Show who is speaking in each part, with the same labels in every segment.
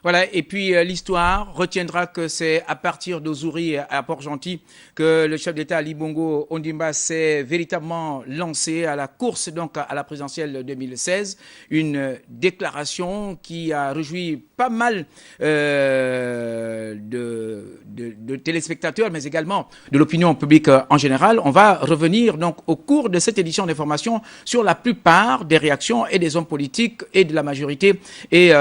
Speaker 1: Voilà, et puis l'histoire retiendra que c'est à partir d'Ozouri à Port-Gentil que le chef d'État Ali Bongo Ondimba s'est véritablement lancé à la course donc à la présidentielle 2016. Une déclaration qui a réjoui pas mal de téléspectateurs, mais également de l'opinion publique en général. On va revenir donc au cours de cette édition d'information sur la plupart des réactions et des hommes politiques et de la majorité et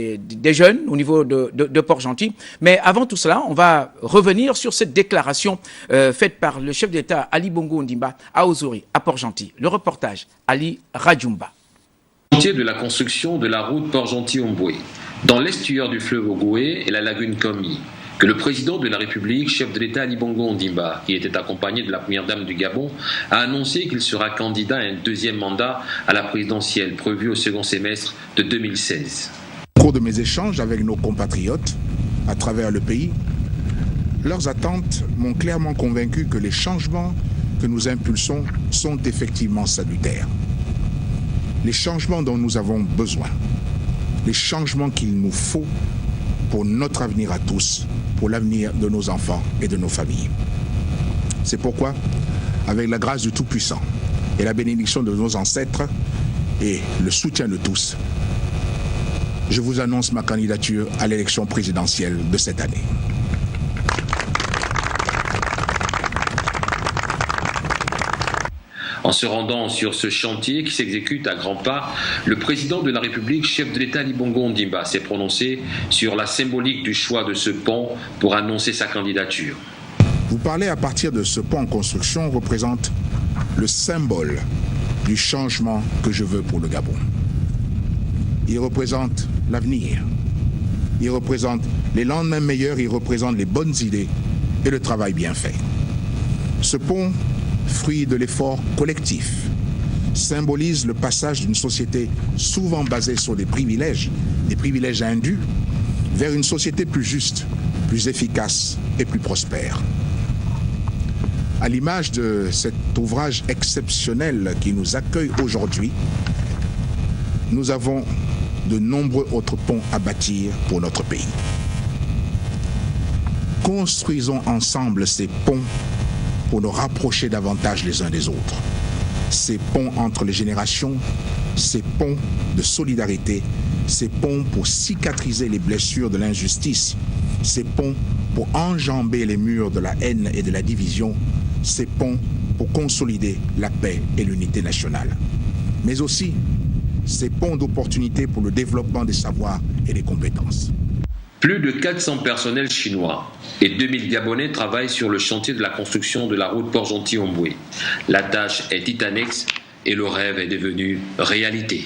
Speaker 1: des jeunes au niveau de Port-Gentil. Mais avant tout cela, on va revenir sur cette déclaration faite par le chef d'État Ali Bongo Ondimba à Ozouri, à Port-Gentil. Le reportage, Ali Radjoumba.
Speaker 2: Chantier de la construction de la route Port-Gentil-Omboué, dans l'estuaire du fleuve Ogoué et la lagune Komi, que le président de la République, chef de l'État Ali Bongo Ondimba, qui était accompagné de la première dame du Gabon, a annoncé qu'il sera candidat à un deuxième mandat à la présidentielle prévue au second semestre de 2016.
Speaker 3: Au cours de mes échanges avec nos compatriotes à travers le pays, leurs attentes m'ont clairement convaincu que les changements que nous impulsons sont effectivement salutaires. Les changements dont nous avons besoin, les changements qu'il nous faut pour notre avenir à tous, pour l'avenir de nos enfants et de nos familles. C'est pourquoi, avec la grâce du Tout-Puissant et la bénédiction de nos ancêtres et le soutien de tous, je vous annonce ma candidature à l'élection présidentielle de cette année.
Speaker 2: En se rendant sur ce chantier qui s'exécute à grands pas, le président de la République, chef de l'État Ali Bongo Ondimba, s'est prononcé sur la symbolique du choix de ce pont pour annoncer sa candidature.
Speaker 3: Vous parlez à partir de ce pont en construction représente le symbole du changement que je veux pour le Gabon. Il représente l'avenir. Il représente les lendemains meilleurs, il représente les bonnes idées et le travail bien fait. Ce pont, fruit de l'effort collectif, symbolise le passage d'une société souvent basée sur des privilèges indus, vers une société plus juste, plus efficace et plus prospère. À l'image de cet ouvrage exceptionnel qui nous accueille aujourd'hui, nous avons de nombreux autres ponts à bâtir pour notre pays. Construisons ensemble ces ponts pour nous rapprocher davantage les uns des autres. Ces ponts entre les générations, ces ponts de solidarité, ces ponts pour cicatriser les blessures de l'injustice, ces ponts pour enjamber les murs de la haine et de la division, ces ponts pour consolider la paix et l'unité nationale. Mais aussi ces ponts d'opportunités pour le développement des savoirs et des compétences.
Speaker 2: Plus de 400 personnels chinois et 2000 Gabonais travaillent sur le chantier de la construction de la route Port-Gentil-Omboué. La tâche est titanesque et le rêve est devenu réalité.